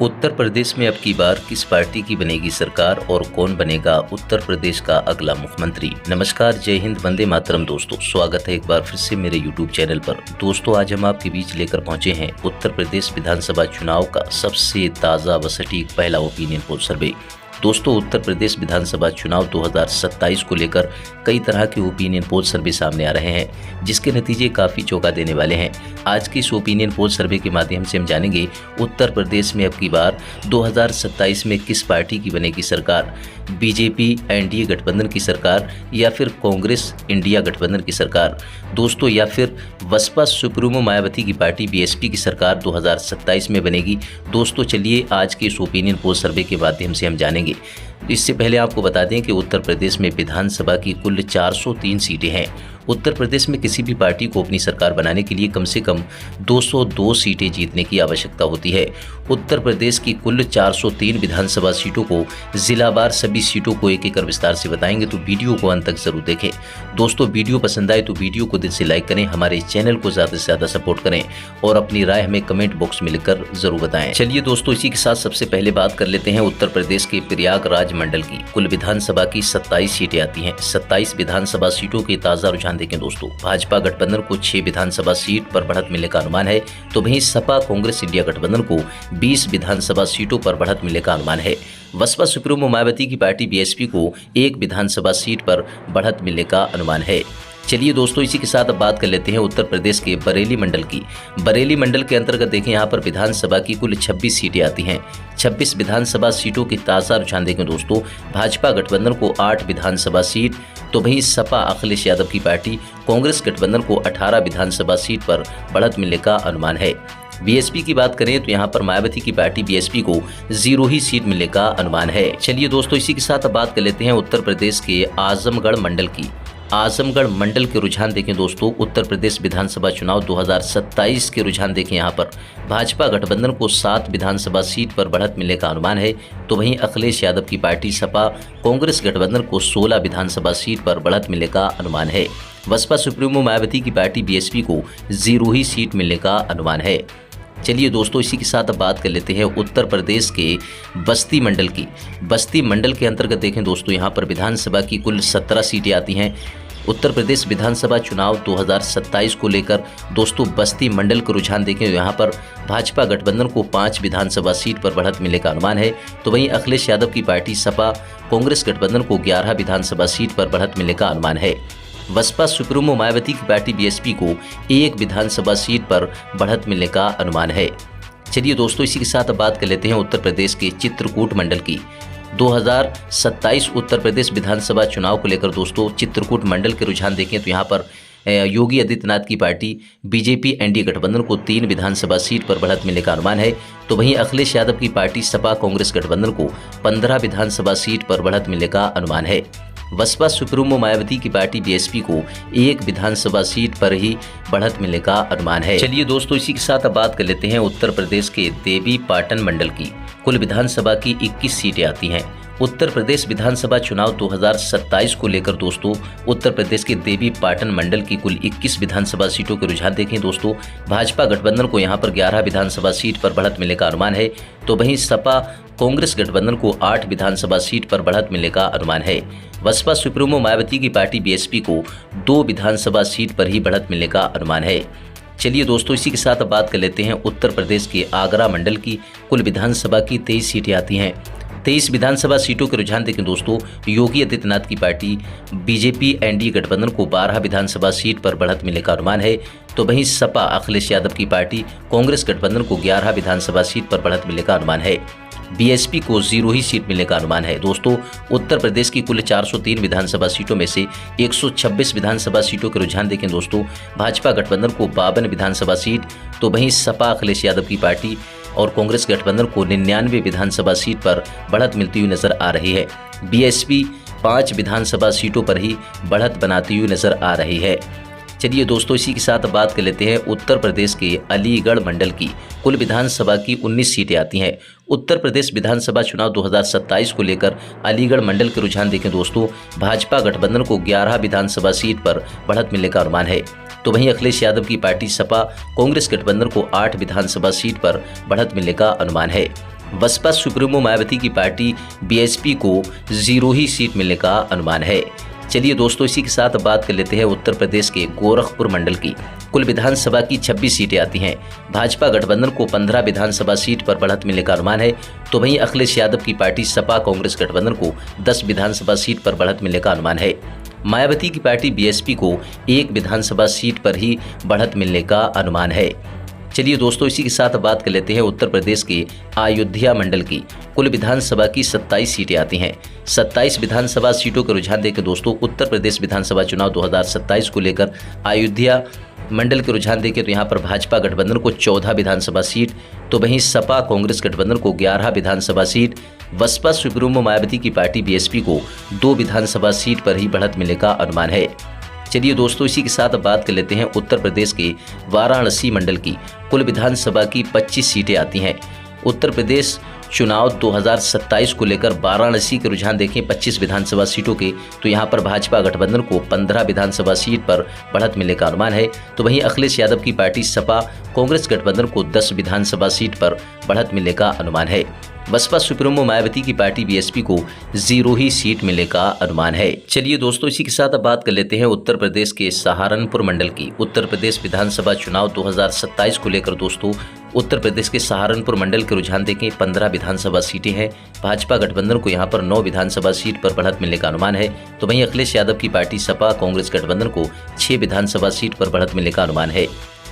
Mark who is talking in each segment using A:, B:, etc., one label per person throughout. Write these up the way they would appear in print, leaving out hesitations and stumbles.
A: उत्तर प्रदेश में अब की बार किस पार्टी की बनेगी सरकार और कौन बनेगा उत्तर प्रदेश का अगला मुख्यमंत्री। नमस्कार, जय हिंद, वंदे मातरम। दोस्तों, स्वागत है एक बार फिर से मेरे यूट्यूब चैनल पर। दोस्तों, आज हम आपके बीच लेकर पहुंचे हैं उत्तर प्रदेश विधानसभा चुनाव का सबसे ताज़ा व सटीक पहला ओपिनियन पोल सर्वे। दोस्तों, उत्तर प्रदेश विधानसभा चुनाव 2027 को लेकर कई तरह के ओपिनियन पोल सर्वे सामने आ रहे हैं, जिसके नतीजे काफ़ी चौंका देने वाले हैं। आज के इस ओपिनियन पोल सर्वे के माध्यम से हम जानेंगे उत्तर प्रदेश में अब की बार 2027 में किस पार्टी की बनेगी सरकार। बीजेपी एनडीए गठबंधन की सरकार, या फिर कांग्रेस इंडिया गठबंधन की सरकार दोस्तों, या फिर बसपा सुप्रीमो मायावती की पार्टी बीएसपी की सरकार 2027 में बनेगी। दोस्तों, चलिए आज के इस ओपिनियन पोल सर्वे के माध्यम से हम जानेंगे। इससे पहले आपको बता दें कि उत्तर प्रदेश में विधानसभा की कुल 403 सीटें हैं। उत्तर प्रदेश में किसी भी पार्टी को अपनी सरकार बनाने के लिए कम से कम 202 सीटें जीतने की आवश्यकता होती है। उत्तर प्रदेश की कुल 403 विधानसभा सीटों को जिलावार सभी सीटों को एक एक विस्तार से बताएंगे, तो वीडियो को अंत तक जरूर देखें। दोस्तों, वीडियो पसंद आए तो वीडियो को दिल से लाइक करें, हमारे चैनल को ज़्यादा से ज़्यादा सपोर्ट करें और अपनी राय हमें कमेंट बॉक्स में लिखकर जरूर बताएं। चलिए दोस्तों, इसी के साथ सबसे पहले बात कर लेते हैं उत्तर प्रदेश के प्रयागराज मंडल की। कुल विधानसभा की 27 सीटें आती हैं। 27 विधानसभा सीटों के ताज़ा रुझान देखें दोस्तों। भाजपा गठबंधन को 6 विधानसभा सीट पर बढ़त मिलने का अनुमान है, तो वहीं सपा कांग्रेस इंडिया गठबंधन को 20 विधानसभा सीटों पर बढ़त मिलने का अनुमान है। बसपा सुप्रीमो मायावती की पार्टी बीएसपी को 1 विधानसभा सीट पर बढ़त मिलने का अनुमान है। चलिए दोस्तों, इसी के साथ अब बात कर लेते हैं उत्तर प्रदेश के बरेली मंडल की। बरेली मंडल के अंतर्गत देखें, यहाँ पर विधानसभा की कुल 26 सीटें आती हैं। 26 विधानसभा सीटों की ताज़ा रुझान देखें दोस्तों। भाजपा गठबंधन को 8 विधानसभा सीट, तो वहीं सपा अखिलेश यादव की पार्टी कांग्रेस गठबंधन को 18 विधानसभा सीट पर बढ़त मिलने का अनुमान है। बीएसपी की बात करें तो यहाँ पर मायावती की पार्टी बीएसपी को 0 ही सीट मिलने का अनुमान है। चलिए दोस्तों, इसी के साथ अब बात कर लेते हैं उत्तर प्रदेश के आजमगढ़ मंडल की। आजमगढ़ मंडल के रुझान देखें दोस्तों। उत्तर प्रदेश विधानसभा चुनाव 2027 के रुझान देखें, यहाँ पर भाजपा गठबंधन को 7 विधानसभा सीट पर बढ़त मिलने का अनुमान है, तो वहीं अखिलेश यादव की पार्टी सपा कांग्रेस गठबंधन को 16 विधानसभा सीट पर बढ़त मिलने का अनुमान है। बसपा सुप्रीमो मायावती की पार्टी बीएसपी को 0 ही सीट मिलने का अनुमान है। चलिए दोस्तों, इसी के साथ अब बात कर लेते हैं उत्तर प्रदेश के बस्ती मंडल की। बस्ती मंडल के अंतर्गत देखें दोस्तों, यहाँ पर विधानसभा की कुल 17 सीटें आती हैं। उत्तर प्रदेश विधानसभा चुनाव 2027 को लेकर दोस्तों बस्ती मंडल का रुझान देखें, यहाँ पर भाजपा गठबंधन को 5 विधानसभा सीट पर बढ़त मिलने का अनुमान है, तो वहीं अखिलेश यादव की पार्टी सपा कांग्रेस गठबंधन को 11 विधानसभा सीट पर बढ़त मिलने का अनुमान है। बसपा सुप्रीमो मायावती की पार्टी बीएसपी को 1 विधानसभा सीट पर बढ़त मिलने का अनुमान है। चलिए दोस्तों, इसी के साथ अब बात कर लेते हैं उत्तर प्रदेश के चित्रकूट मंडल की। 2027 उत्तर प्रदेश विधानसभा चुनाव को लेकर दोस्तों चित्रकूट मंडल के रुझान देखें तो यहाँ पर योगी आदित्यनाथ की पार्टी बीजेपी एनडीए गठबंधन को 3 विधानसभा सीट पर बढ़त मिलने का अनुमान है, तो वहीं अखिलेश यादव की पार्टी सपा कांग्रेस गठबंधन को 15 विधानसभा सीट पर बढ़त मिलने का अनुमान है। बसपा सुप्रीमो मायावती की पार्टी बीएसपी को 1 विधानसभा सीट पर ही बढ़त मिलने का अनुमान है। चलिए दोस्तों, इसी के साथ अब बात कर लेते हैं उत्तर प्रदेश के देवी पाटन मंडल की। कुल विधानसभा की 21 सीटें आती हैं। उत्तर प्रदेश विधानसभा चुनाव 2027 को लेकर दोस्तों उत्तर प्रदेश के देवी पाटन मंडल की कुल 21 विधानसभा सीटों के रुझान देखें दोस्तों। भाजपा गठबंधन को यहां पर 11 विधानसभा सीट पर बढ़त मिलने का अनुमान है, तो वहीं सपा कांग्रेस गठबंधन को 8 विधानसभा सीट पर बढ़त मिलने का अनुमान है। बसपा सुप्रीमो मायावती की पार्टी बीएसपी को 2 विधानसभा सीट पर ही बढ़त मिलने का अनुमान है। चलिए दोस्तों, इसी के साथ अब बात कर लेते हैं उत्तर प्रदेश के आगरा मंडल की। कुल विधानसभा की 23 सीटें आती हैं। 23 विधानसभा सीटों के रुझान देखें दोस्तों। योगी आदित्यनाथ की पार्टी बीजेपी एनडीए गठबंधन को 12 विधानसभा सीट पर बढ़त मिलने का अनुमान है, तो वहीं सपा अखिलेश यादव की पार्टी कांग्रेस गठबंधन को 11 विधानसभा सीट पर बढ़त मिलने का अनुमान है। बीएसपी को 0 ही सीट मिलने का अनुमान है। दोस्तों, उत्तर प्रदेश की कुल 403 विधानसभा सीटों में से 126 विधानसभा सीटों के रुझान देखें दोस्तों। भाजपा गठबंधन को 52 विधानसभा सीट, तो वहीं सपा अखिलेश यादव की पार्टी और कांग्रेस गठबंधन को 99 विधानसभा सीट पर बढ़त मिलती हुई नजर आ रही है। बीएसपी 5 विधानसभा सीटों पर ही बढ़त बनाती हुई नजर आ रही है। चलिए दोस्तों, इसी के साथ बात कर लेते हैं उत्तर प्रदेश के अलीगढ़ मंडल की। कुल विधानसभा की 19 सीटें आती हैं। उत्तर प्रदेश विधानसभा चुनाव 2027 को लेकर अलीगढ़ मंडल के रुझान देखें दोस्तों। भाजपा गठबंधन को 11 विधानसभा सीट पर बढ़त मिलने का अनुमान है, तो वहीं अखिलेश यादव की पार्टी सपा कांग्रेस गठबंधन को 8 विधानसभा सीट पर बढ़त मिलने का अनुमान है। बसपा सुप्रीमो मायावती की पार्टी बीएसपी को 0 ही सीट मिलने का अनुमान है। चलिए दोस्तों, इसी के साथ बात कर लेते हैं उत्तर प्रदेश के गोरखपुर मंडल की। कुल विधानसभा की 26 सीटें आती हैं। भाजपा गठबंधन को 15 विधानसभा सीट पर बढ़त मिलने का अनुमान है, तो वहीं अखिलेश यादव की पार्टी सपा कांग्रेस गठबंधन को 10 विधानसभा सीट पर बढ़त मिलने का अनुमान है। मायावती की पार्टी बीएसपी को 1 विधानसभा सीट पर ही बढ़त मिलने का अनुमान है। चलिए दोस्तों, इसी के साथ बात कर लेते हैं उत्तर प्रदेश के अयोध्या मंडल की। कुल विधानसभा की 27 सीटें आती हैं। 27 विधानसभा सीटों का रुझान देखकर दोस्तों उत्तर प्रदेश विधानसभा चुनाव 2027 को लेकर अयोध्या मंडल के रुझान देखें तो यहाँ पर भाजपा गठबंधन को 14 विधानसभा सीट, तो वहीं सपा कांग्रेस गठबंधन को 11 विधानसभा सीट, बसपा सुप्रीमो मायावती की पार्टी बीएसपी को 2 विधानसभा सीट पर ही बढ़त मिलने का अनुमान है। चलिए दोस्तों, इसी के साथ बात कर लेते हैं उत्तर प्रदेश के वाराणसी मंडल की। कुल विधानसभा की 25 सीटें आती हैं। उत्तर प्रदेश चुनाव 2027 को लेकर वाराणसी के रुझान देखें 25 विधानसभा सीटों के, तो यहाँ पर भाजपा गठबंधन को 15 विधानसभा सीट पर बढ़त मिलने का अनुमान है, तो वहीं अखिलेश यादव की पार्टी सपा कांग्रेस गठबंधन को 10 विधानसभा सीट पर बढ़त मिलने का अनुमान है। बसपा सुप्रीमो मायावती की पार्टी बीएसपी को 0 ही सीट मिलने का अनुमान है। चलिए दोस्तों, इसी के साथ अब बात कर लेते हैं उत्तर प्रदेश के सहारनपुर मंडल की। उत्तर प्रदेश विधानसभा चुनाव 2027 को लेकर दोस्तों उत्तर प्रदेश के सहारनपुर मंडल के रुझान देखें 15 विधानसभा सीटें हैं। भाजपा गठबंधन को यहां पर 9 विधानसभा सीट पर बढ़त मिलने का अनुमान है, तो वहीं अखिलेश यादव की पार्टी सपा कांग्रेस गठबंधन को 6 विधानसभा सीट पर बढ़त मिलने का अनुमान है।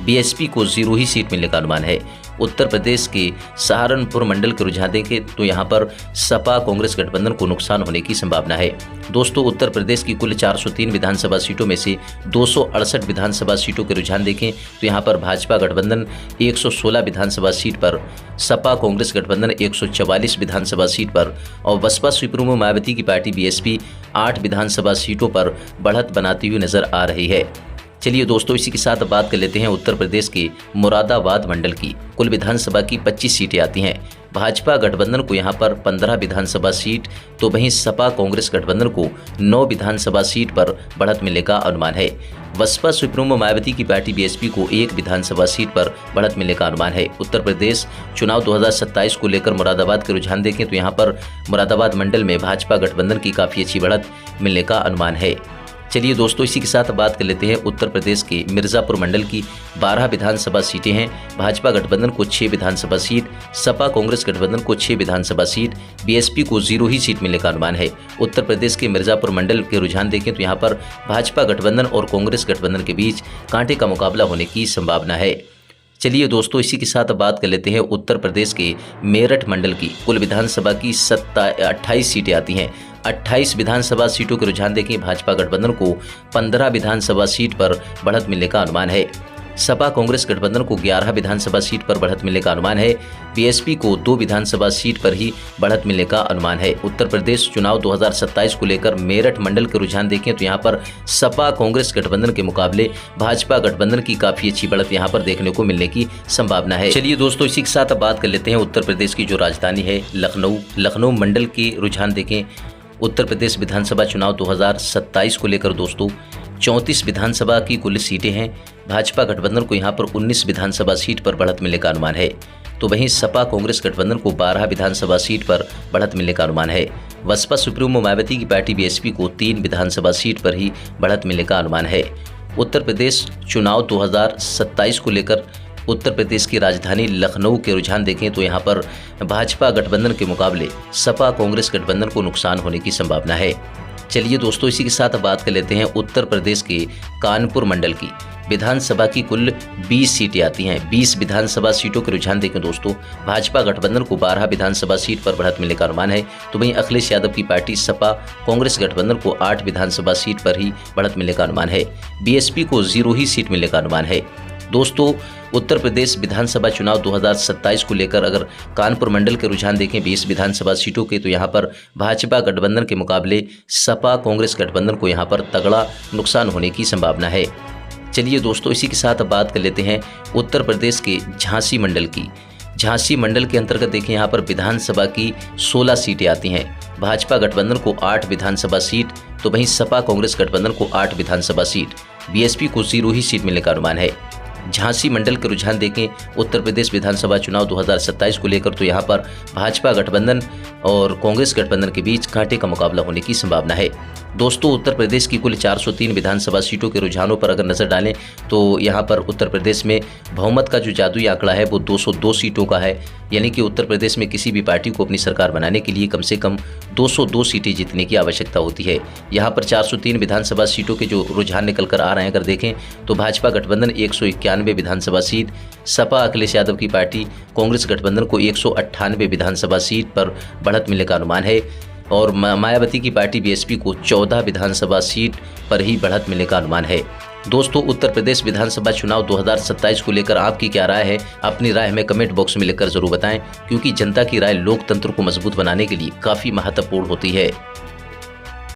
A: बीएसपी को 0 ही सीट मिलने का अनुमान है। उत्तर प्रदेश के सहारनपुर मंडल के रुझान देखें तो यहाँ पर सपा कांग्रेस गठबंधन को नुकसान होने की संभावना है। दोस्तों, उत्तर प्रदेश की कुल 403 विधानसभा सीटों में से 268 विधानसभा सीटों के रुझान देखें तो यहाँ पर भाजपा गठबंधन 116 विधानसभा सीट पर, सपा कांग्रेस गठबंधन 144 विधानसभा सीट पर और बसपा सुप्रीमो मायावती की पार्टी बीएसपी 8 विधानसभा सीटों पर बढ़त बनाती हुई नजर आ रही है। चलिए दोस्तों, इसी के साथ बात कर लेते हैं उत्तर प्रदेश के मुरादाबाद मंडल की। कुल विधानसभा की 25 सीटें आती हैं। भाजपा गठबंधन को यहां पर 15 विधानसभा सीट, तो वहीं सपा कांग्रेस गठबंधन को 9 विधानसभा सीट पर बढ़त मिलने का अनुमान है। बसपा सुप्रीमो मायावती की पार्टी बीएसपी को 1 विधानसभा सीट पर बढ़त मिलने का अनुमान है। उत्तर प्रदेश चुनाव 2027 को लेकर मुरादाबाद के रुझान देखें तो यहाँ पर मुरादाबाद मंडल में भाजपा गठबंधन की काफ़ी अच्छी बढ़त मिलने का अनुमान है। चलिए दोस्तों, इसी के साथ बात कर लेते हैं उत्तर प्रदेश के मिर्जापुर मंडल की। 12 विधानसभा सीटें हैं। भाजपा गठबंधन को 6 विधानसभा सीट, सपा कांग्रेस गठबंधन को 6 विधानसभा सीट, बीएसपी को 0 ही सीट मिलने का अनुमान है। उत्तर प्रदेश के मिर्जापुर मंडल के रुझान देखें तो यहाँ पर भाजपा गठबंधन और कांग्रेस गठबंधन के बीच कांटे का मुकाबला होने की संभावना है। चलिए दोस्तों, इसी के साथ बात कर लेते हैं उत्तर प्रदेश के मेरठ मंडल की। कुल विधानसभा की 28 सीटें आती हैं। 28 विधानसभा सीटों के रुझान देखें भाजपा गठबंधन को 15 विधानसभा सीट पर बढ़त मिलने का अनुमान है। सपा कांग्रेस गठबंधन को 11 विधानसभा सीट पर बढ़त मिलने का अनुमान है। बीएसपी को 2 विधानसभा सीट पर ही बढ़त मिलने का अनुमान है। उत्तर प्रदेश चुनाव 2027 को लेकर मेरठ मंडल के रुझान देखें तो यहाँ पर सपा कांग्रेस गठबंधन के मुकाबले भाजपा गठबंधन की काफ़ी अच्छी बढ़त यहाँ पर देखने को मिलने की संभावना है। चलिए दोस्तों, इसी के साथ बात कर लेते हैं उत्तर प्रदेश की जो राजधानी है लखनऊ मंडल के रुझान देखें। उत्तर प्रदेश विधानसभा चुनाव 2027 को लेकर दोस्तों 34 विधानसभा की कुल सीटें हैं। भाजपा गठबंधन को यहां पर 19 विधानसभा सीट पर बढ़त मिलने का अनुमान है, तो वहीं सपा कांग्रेस गठबंधन को 12 विधानसभा सीट पर बढ़त मिलने का अनुमान है। बसपा सुप्रीमो मायावती की पार्टी बीएसपी को 3 विधानसभा सीट पर ही बढ़त मिलने का अनुमान है। उत्तर प्रदेश चुनाव 2027 को लेकर उत्तर प्रदेश की राजधानी लखनऊ के रुझान देखें तो यहाँ पर भाजपा गठबंधन के मुकाबले सपा कांग्रेस गठबंधन को नुकसान होने की संभावना है। चलिए दोस्तों, इसी के साथ बात कर लेते हैं उत्तर प्रदेश के कानपुर मंडल की। विधानसभा की कुल 20 सीटें आती हैं। 20 विधानसभा सीटों के रुझान देखें दोस्तों भाजपा गठबंधन को 12 विधानसभा सीट पर बढ़त मिलने का अनुमान है, तो वहीं अखिलेश यादव की पार्टी सपा कांग्रेस गठबंधन को 8 विधानसभा सीट पर ही बढ़त मिलने का अनुमान है। बीएसपी को 0 ही सीट मिलने का अनुमान है। दोस्तों, उत्तर प्रदेश विधानसभा चुनाव 2027 को लेकर अगर कानपुर मंडल के रुझान देखें 20 विधानसभा सीटों के, तो यहाँ पर भाजपा गठबंधन के मुकाबले सपा कांग्रेस गठबंधन को यहाँ पर तगड़ा नुकसान होने की संभावना है। चलिए दोस्तों, इसी के साथ बात कर लेते हैं उत्तर प्रदेश के झांसी मंडल की। झांसी मंडल के अंतर्गत देखें यहाँ पर विधानसभा की 16 सीटें आती हैं। भाजपा गठबंधन को 8 विधानसभा सीट, तो वहीं सपा कांग्रेस गठबंधन को 8 विधानसभा सीट, बीएसपी को 0 ही सीट मिलने का अनुमान है। झांसी मंडल के रुझान देखें उत्तर प्रदेश विधानसभा चुनाव 2027 को लेकर तो यहाँ पर भाजपा गठबंधन और कांग्रेस गठबंधन के बीच कांटे का मुकाबला होने की संभावना है। दोस्तों, उत्तर प्रदेश की कुल 403 विधानसभा सीटों के रुझानों पर अगर नजर डालें तो यहाँ पर उत्तर प्रदेश में बहुमत का जो जादुई आंकड़ा है वो 202 सीटों का है। यानी कि उत्तर प्रदेश में किसी भी पार्टी को अपनी सरकार बनाने के लिए कम से कम 202 सीटें जीतने की आवश्यकता होती है। यहाँ पर 403 विधानसभा सीटों के जो रुझान निकल कर आ रहे हैं अगर देखें तो भाजपा गठबंधन 191 विधानसभा सीट, सपा अखिलेश यादव की पार्टी कांग्रेस गठबंधन को 198 विधानसभा सीट पर बढ़त मिलने का अनुमान है और मायावती की पार्टी बीएसपी को 14 विधानसभा सीट पर ही बढ़त मिलने का अनुमान है। दोस्तों, उत्तर प्रदेश विधानसभा चुनाव 2027 को लेकर आपकी क्या राय है? अपनी राय हमें कमेंट बॉक्स में लिखकर जरूर बताएं, क्योंकि जनता की राय लोकतंत्र को मजबूत बनाने के लिए काफ़ी महत्वपूर्ण होती है।